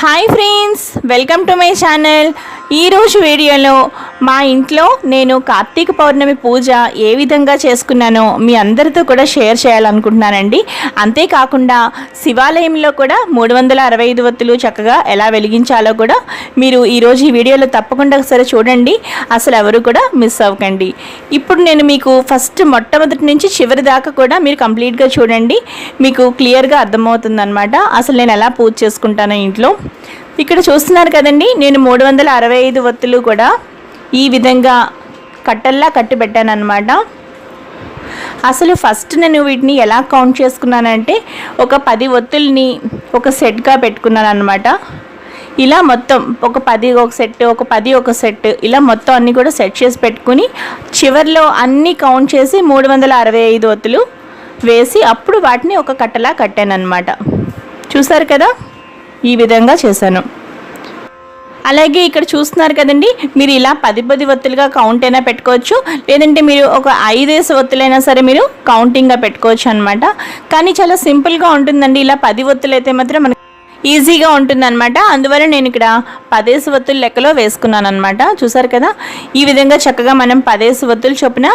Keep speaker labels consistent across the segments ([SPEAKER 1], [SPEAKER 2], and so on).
[SPEAKER 1] Hi friends, welcome to my channel. ఈరోజు వీడియోలో మా ఇంట్లో నేను కార్తీక పౌర్ణమి పూజ ఏ విధంగా చేసుకున్నానో మీ అందరితో కూడా షేర్ చేయాలనుకుంటున్నానండి. అంతేకాకుండా శివాలయంలో కూడా 365 ఒత్తులు చక్కగా ఎలా వెలిగించాలో కూడా మీరు ఈరోజు ఈ వీడియోలో తప్పకుండా ఒకసారి చూడండి. అసలు ఎవరు కూడా మిస్ అవ్వకండి. ఇప్పుడు నేను మీకు ఫస్ట్ మొట్టమొదటి నుంచి చివరి దాకా కూడా మీరు కంప్లీట్గా చూడండి, మీకు క్లియర్గా అర్థమవుతుందన్నమాట అసలు నేను ఎలా పూజ చేసుకుంటానో ఇంట్లో. ఇక్కడ చూస్తున్నారు కదండి, నేను 365 ఒత్తులు కూడా ఈ విధంగా కట్టల్లా కట్టి పెట్టానన్నమాట. అసలు ఫస్ట్ నేను వీటిని ఎలా కౌంట్ చేసుకున్నానంటే ఒక 10 ఒత్తుల్ని ఒక సెట్గా పెట్టుకున్నాను అనమాట. ఇలా మొత్తం ఒక 10 ఒక సెట్, ఒక 10 ఒక సెట్, ఇలా మొత్తం అన్నీ కూడా సెట్ చేసి పెట్టుకుని చివరిలో అన్నీ కౌంట్ చేసి 365 ఒత్తులు వేసి అప్పుడు వాటిని ఒక కట్టలా కట్టాను అనమాట. చూసారు కదా, ఈ విధంగా చేశాను. అలాగే ఇక్కడ చూస్తున్నారు కదండి, మీరు ఇలా 10 ఒత్తులుగా కౌంట్ అయినా పెట్టుకోవచ్చు, లేదంటే మీరు ఒక 5 ఒత్తులైనా సరే మీరు కౌంటింగ్గా పెట్టుకోవచ్చు అనమాట. కానీ చాలా సింపుల్గా ఉంటుందండి. ఇలా 10 ఒత్తులు అయితే మాత్రం మనకి ఈజీగా ఉంటుందన్నమాట. అందువల్ల నేను ఇక్కడ 10 ఒత్తులు లెక్కలో వేసుకున్నాను అనమాట. చూసారు కదా, ఈ విధంగా చక్కగా మనం 10 ఒత్తులు చొప్పున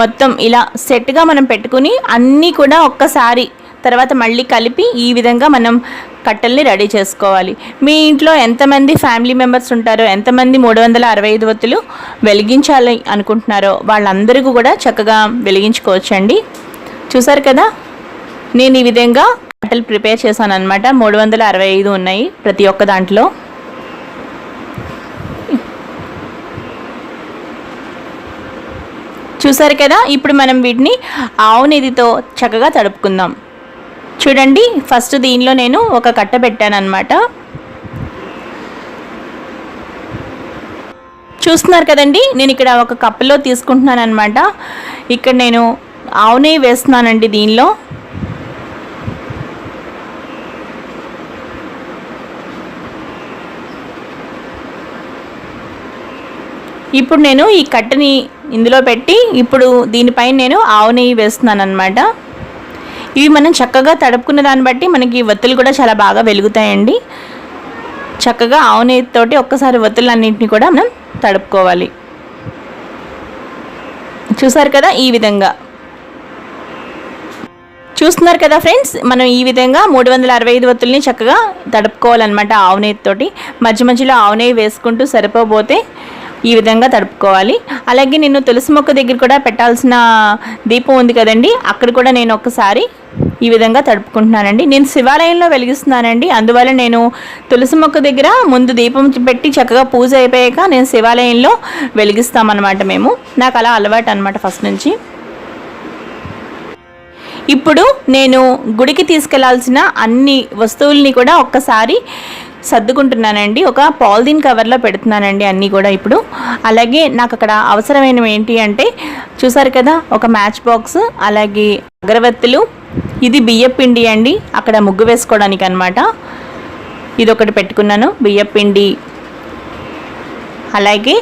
[SPEAKER 1] మొత్తం ఇలా సెట్గా మనం పెట్టుకుని అన్నీ కూడా ఒక్కసారి తర్వాత మళ్ళీ కలిపి ఈ విధంగా మనం కట్టెల్ని రెడీ చేసుకోవాలి. మీ ఇంట్లో ఎంతమంది ఫ్యామిలీ మెంబర్స్ ఉంటారో, ఎంతమంది 365 ఒత్తులు వెలిగించాలి అనుకుంటున్నారో వాళ్ళందరికీ కూడా చక్కగా వెలిగించుకోవచ్చండి. చూసారు కదా, నేను ఈ విధంగా కట్టెలు ప్రిపేర్ చేశాను అనమాట. 365 ఉన్నాయి ప్రతి ఒక్క దాంట్లో. చూసారు కదా, ఇప్పుడు మనం వీటిని ఆవు నెయ్యితో చక్కగా తడుపుకుందాం. చూడండి, ఫస్ట్ దీనిలో నేను ఒక కట్ట పెట్టాను అనమాట. చూస్తున్నారు కదండి, నేను ఇక్కడ ఒక కప్పులో తీసుకుంటున్నాను అనమాట. ఇక్కడ నేను ఆవు నెయ్యి వేస్తున్నానండి దీనిలో. ఇప్పుడు నేను ఈ కట్టని ఇందులో పెట్టి ఇప్పుడు దీనిపైన నేను ఆవు నెయ్యి వేస్తున్నాను అనమాట. ఇవి మనం చక్కగా తడుపుకున్న దాన్ని బట్టి మనకి ఒత్తులు కూడా చాలా బాగా వెలుగుతాయండి. చక్కగా ఆవు నెయ్యితోటి ఒక్కసారి ఒత్తులన్నింటినీ కూడా మనం తడుపుకోవాలి. చూసారు కదా, ఈ విధంగా చూస్తున్నారు కదా ఫ్రెండ్స్, మనం ఈ విధంగా 365 ఒత్తుల్ని చక్కగా తడుపుకోవాలన్నమాట ఆవు నెయ్యితోటి. మధ్య మధ్యలో ఆవు నెయ్యి వేసుకుంటూ సరిపోతే ఈ విధంగా తడుపుకోవాలి. అలాగే నేను తులసి మొక్క దగ్గర కూడా పెట్టాల్సిన దీపం ఉంది కదండి, అక్కడ కూడా నేను ఒకసారి ఈ విధంగా తడుపుకుంటున్నానండి. నేను శివాలయంలో వెలిగిస్తున్నానండి, అందువల్ల నేను తులసి మొక్క దగ్గర ముందు దీపం పెట్టి చక్కగా పూజ అయిపోయాక నేను శివాలయంలో వెలిగిస్తామన్నమాట మేము. నాకు అలా అలవాటు అనమాట ఫస్ట్ నుంచి. ఇప్పుడు నేను గుడికి తీసుకెళ్లాల్సిన అన్ని వస్తువుల్ని కూడా ఒక్కసారి సర్దుకుంటున్నానండి. ఒక పాలిథీన్ కవర్లో పెడుతున్నానండి అన్నీ కూడా ఇప్పుడు. అలాగే నాకు అక్కడ అవసరమైనవి ఏంటి అంటే చూసారు కదా, ఒక మ్యాచ్ బాక్స్, అలాగే అగరబత్తులు, ఇది బియ్యపిండి అండి అక్కడ ముగ్గు వేసుకోవడానికి అనమాట. ఇది ఒకటి పెట్టుకున్నాను, బియ్యపిండి. అలాగే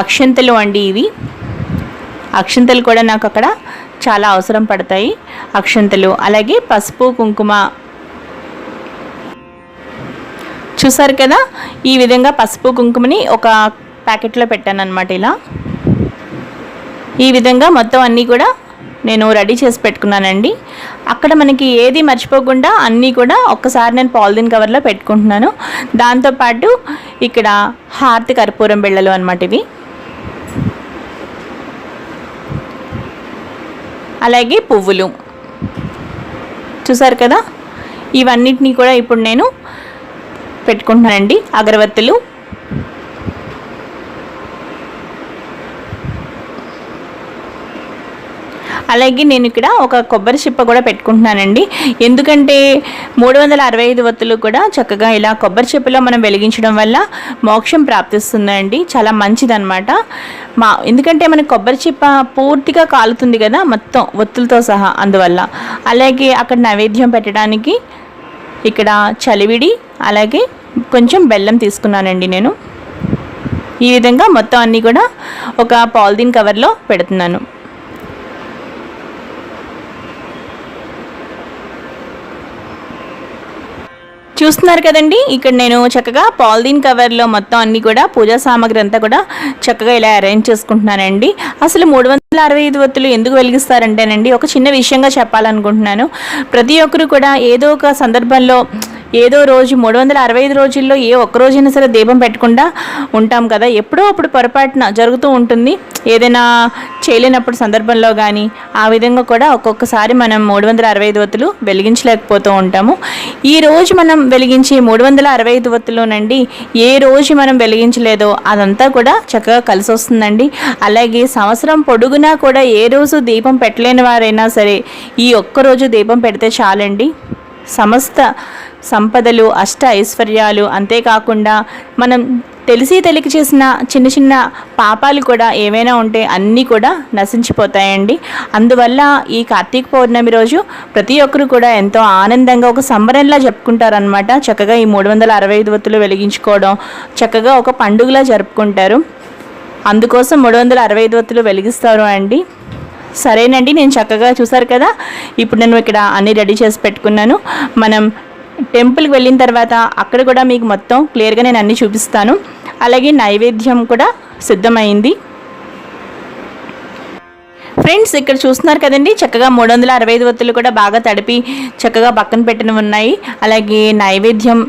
[SPEAKER 1] అక్షంతలు అండి, ఇవి అక్షంతలు కూడా నాకు అక్కడ చాలా అవసరం పడతాయి, అక్షంతలు. అలాగే పసుపు కుంకుమ. చూసారు కదా, ఈ విధంగా పసుపు కుంకుమని ఒక ప్యాకెట్లో పెట్టాను అనమాట. ఇలా ఈ విధంగా మొత్తం అన్నీ కూడా నేను రెడీ చేసి పెట్టుకున్నానండి. అక్కడ మనకి ఏది మర్చిపోకుండా అన్నీ కూడా ఒక్కసారి నేను పాలిథీన్ కవర్లో పెట్టుకుంటున్నాను. దాంతోపాటు ఇక్కడ హారతి కర్పూరం బిళ్ళలు అనమాట ఇవి. అలాగే పువ్వులు. చూసారు కదా, ఇవన్నిటినీ కూడా ఇప్పుడు నేను పెట్టుకుంటున్నానండి. అగరబత్తులు, అలాగే నేను ఇక్కడ ఒక కొబ్బరి చిప్ప కూడా పెట్టుకుంటున్నానండి. ఎందుకంటే 365 ఒత్తులు కూడా చక్కగా ఇలా కొబ్బరి చిప్పలో మనం వెలిగించడం వల్ల మోక్షం ప్రాప్తిస్తుందండి, చాలా మంచిదన్నమాట. ఎందుకంటే మనకి కొబ్బరి చిప్ప పూర్తిగా కాలుతుంది కదా మొత్తం ఒత్తులతో సహా, అందువల్ల. అలాగే అక్కడ నైవేద్యం పెట్టడానికి ఇక్కడ చలివిడి, అలాగే కొంచెం బెల్లం తీసుకున్నానండి నేను. ఈ విధంగా మొత్తం అన్నీ కూడా ఒక పాలిథీన్ కవర్లో పెడుతున్నాను. చూస్తున్నారు కదండి, ఇక్కడ నేను చక్కగా పాలిథీన్ కవర్లో మొత్తం అన్ని కూడా పూజా సామాగ్రి అంతా కూడా చక్కగా ఇలా అరేంజ్ చేసుకుంటున్నానండి. అసలు 365 ఒత్తులు ఎందుకు వెలిగిస్తారంటేనండి, ఒక చిన్న విషయంగా చెప్పాలనుకుంటున్నాను. ప్రతి ఒక్కరు కూడా ఏదో ఒక సందర్భంలో ఏదో రోజు 365 రోజుల్లో ఏ ఒక్క రోజైనా సరే దీపం పెట్టకుండా ఉంటాం కదా. ఎప్పుడో అప్పుడు పొరపాటున జరుగుతూ ఉంటుంది, ఏదైనా చేయలేనప్పుడు సందర్భంలో కానీ ఆ విధంగా కూడా ఒక్కొక్కసారి మనం 365 ఒత్తులు వెలిగించలేకపోతూ ఉంటాము. ఈ రోజు మనం వెలిగించే 365 ఒత్తులోనండి ఏ రోజు మనం వెలిగించలేదో అదంతా కూడా చక్కగా కలిసి వస్తుందండి. అలాగే సంవత్సరం పొడుగునా కూడా ఏ రోజు దీపం పెట్టలేని వారైనా సరే ఈ ఒక్కరోజు దీపం పెడితే చాలండి, సమస్త సంపదలు, అష్ట ఐశ్వర్యాలు, అంతేకాకుండా మనం తెలియక చేసిన చిన్న చిన్న పాపాలు కూడా ఏవైనా ఉంటే అన్నీ కూడా నశించిపోతాయండి. అందువల్ల ఈ కార్తీక పౌర్ణమి రోజు ప్రతి ఒక్కరు కూడా ఎంతో ఆనందంగా ఒక సంబరంలా జరుపుకుంటారనమాట. చక్కగా ఈ 365 ఒత్తులు వెలిగించుకోవడం చక్కగా ఒక పండుగలా జరుపుకుంటారు. అందుకోసం 365 ఒత్తులు వెలిగిస్తారు అండి. సరేనండి, నేను చక్కగా చూసారు కదా, ఇప్పుడు నేను ఇక్కడ అన్నీ రెడీ చేసి పెట్టుకున్నాను. మనం టెంపుల్కి వెళ్ళిన తర్వాత అక్కడ కూడా మీకు మొత్తం క్లియర్గా నేను అన్నీ చూపిస్తాను. అలాగే నైవేద్యం కూడా సిద్ధమైంది. ఫ్రెండ్స్, ఇక్కడ చూస్తున్నారు కదండి, చక్కగా 365 ఒత్తులు కూడా బాగా తడిపి చక్కగా పక్కన పెట్టినవి ఉన్నాయి. అలాగే నైవేద్యం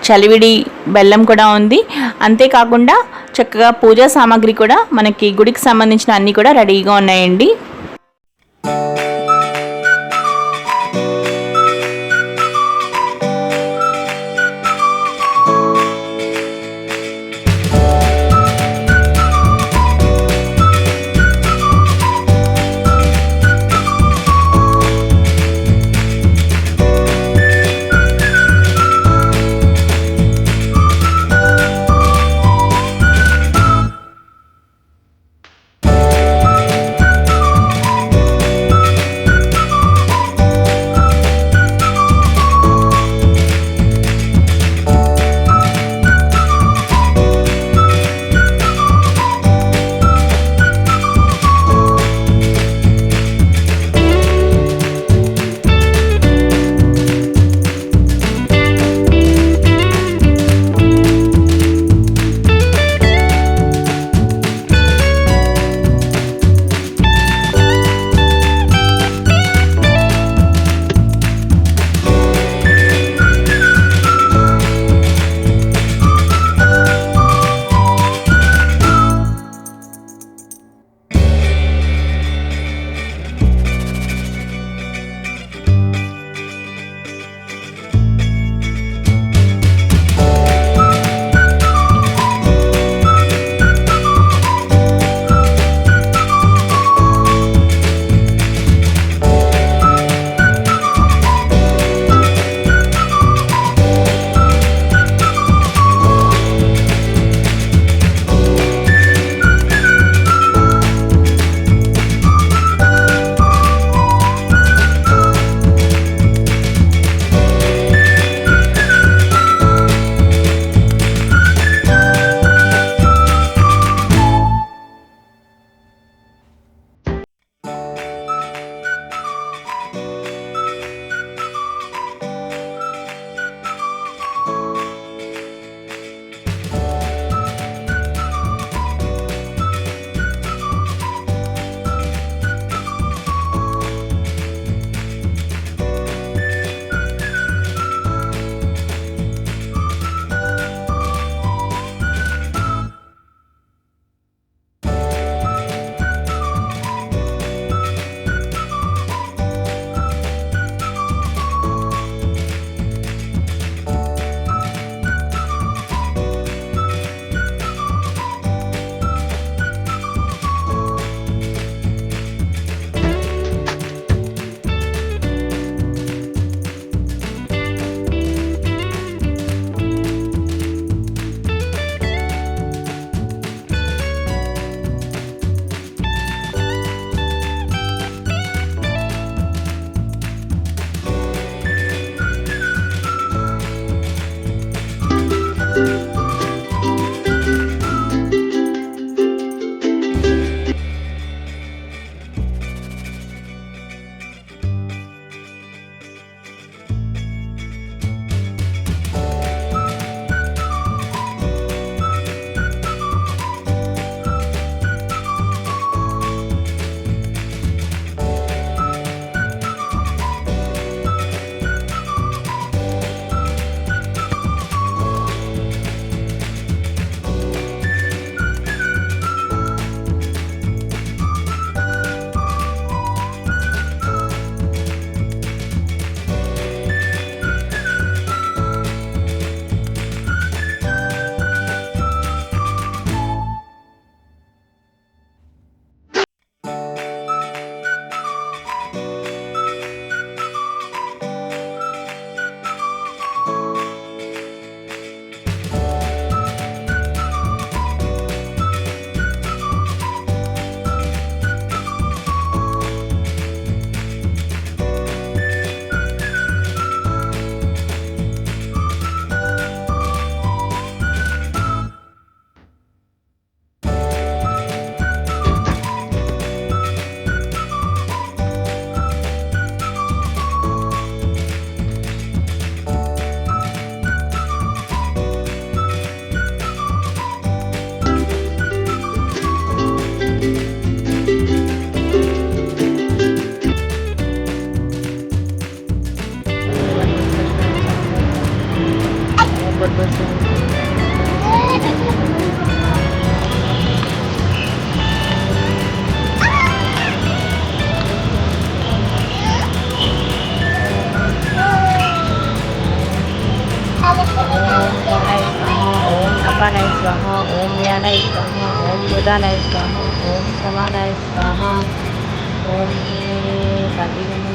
[SPEAKER 1] చలివిడి బెల్లం కూడా ఉంది. అంతేకాకుండా చక్కగా పూజా సామాగ్రి కూడా మనకి గుడికి సంబంధించిన అన్నీ కూడా రెడీగా ఉన్నాయండి.
[SPEAKER 2] berbesar. Om Apanay Swaha, Om Yanay Swaha, Om Budanay Swaha, Om Samanay Swaha, Om Tadi